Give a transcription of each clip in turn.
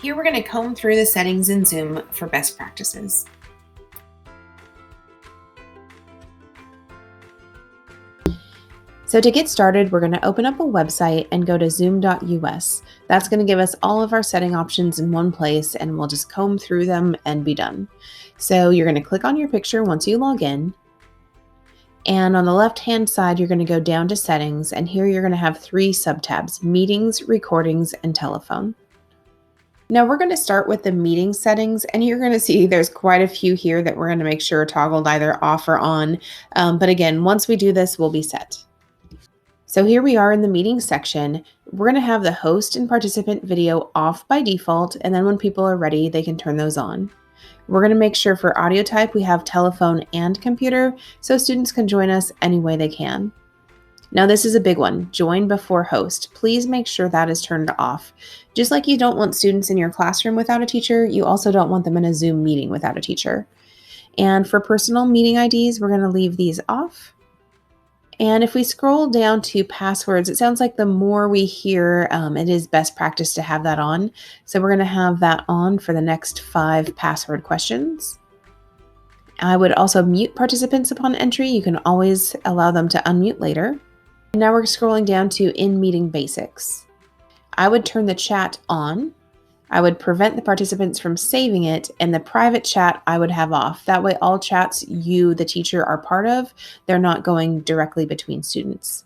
Here we're going to comb through the settings in Zoom for best practices. So to get started, we're going to open up a website and go to zoom.us. That's going to give us all of our setting options in one place, and we'll just comb through them and be done. So you're going to click on your picture once you log in. And on the left-hand side, you're going to go down to settings, and here you're going to have 3 subtabs: meetings, recordings, and telephone. Now we're going to start with the meeting settings, and you're going to see there's quite a few here that we're going to make sure are toggled either off or on. But again, once we do this, we'll be set. So here we are in the meeting section. We're going to have the host and participant video off by default, and then when people are ready, they can turn those on. We're going to make sure for audio type we have telephone and computer, so students can join us any way they can. Now this is a big one, join before host. Please make sure that is turned off. Just like you don't want students in your classroom without a teacher, you also don't want them in a Zoom meeting without a teacher. And for personal meeting IDs, we're going to leave these off. And if we scroll down to passwords, it sounds like the more we hear, it is best practice to have that on. So we're going to have that on for the next 5 password questions. I would also mute participants upon entry. You can always allow them to unmute later. And now we're scrolling down to in-meeting basics. I would turn the chat on. I would prevent the participants from saving it, and the private chat I would have off. That way all chats you, the teacher, are part of, they're not going directly between students.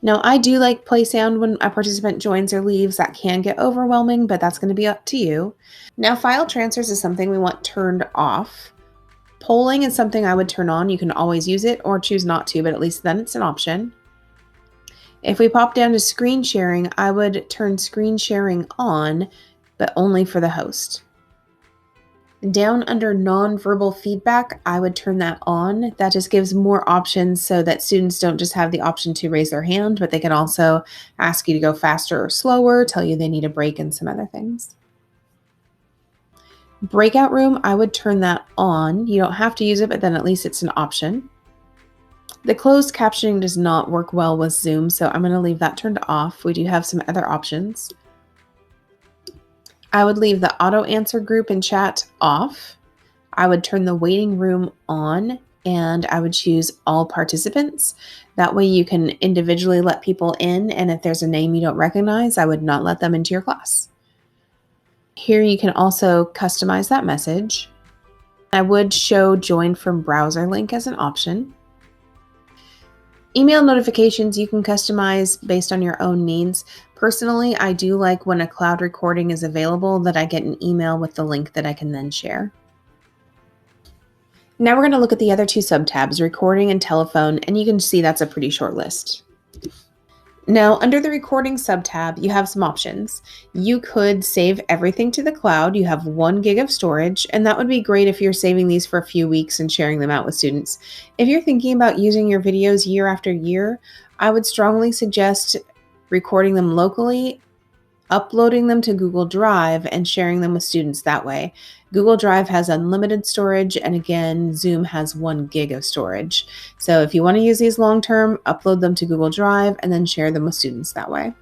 Now I do like play sound when a participant joins or leaves. That can get overwhelming, but that's going to be up to you. Now file transfers is something we want turned off. Polling is something I would turn on. You can always use it or choose not to, but at least then it's an option. If we pop down to screen sharing, I would turn screen sharing on, but only for the host. Down under nonverbal feedback, I would turn that on. That just gives more options so that students don't just have the option to raise their hand, but they can also ask you to go faster or slower, tell you they need a break, and some other things. Breakout room, I would turn that on. You don't have to use it, but then at least it's an option. The closed captioning does not work well with Zoom, so I'm going to leave that turned off. We do have some other options. I would leave the auto answer group and chat off. I would turn the waiting room on, and I would choose all participants. That way you can individually let people in, and if there's a name you don't recognize, I would not let them into your class. Here you can also customize that message. I would show join from browser link as an option. Email notifications you can customize based on your own needs. Personally, I do like when a cloud recording is available that I get an email with the link that I can then share. Now we're going to look at the other 2 subtabs, recording and telephone, and you can see that's a pretty short list. Now, under the recording subtab, you have some options. You could save everything to the cloud. You have 1 gig of storage, and that would be great if you're saving these for a few weeks and sharing them out with students. If you're thinking about using your videos year after year, I would strongly suggest recording them locally, uploading them to Google Drive, and sharing them with students that way. Google Drive has unlimited storage, and again, Zoom has 1 gig of storage. So if you want to use these long-term, upload them to Google Drive and then share them with students that way.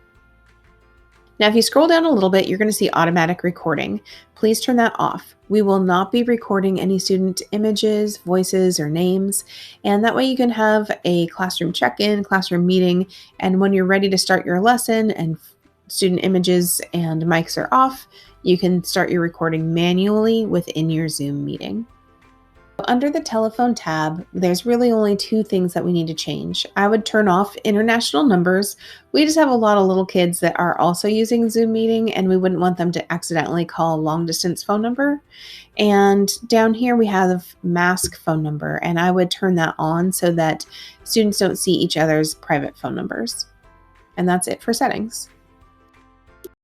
Now, if you scroll down a little bit, you're going to see automatic recording. Please turn that off. We will not be recording any student images, voices, or names, and that way you can have a classroom check-in, classroom meeting, and when you're ready to start your lesson and student images and mics are off, you can start your recording manually within your Zoom meeting. Under the telephone tab, there's really only 2 things that we need to change. I would turn off international numbers. We just have a lot of little kids that are also using Zoom meeting, and we wouldn't want them to accidentally call a long distance phone number. And down here we have mask phone number, and I would turn that on so that students don't see each other's private phone numbers. And that's it for settings.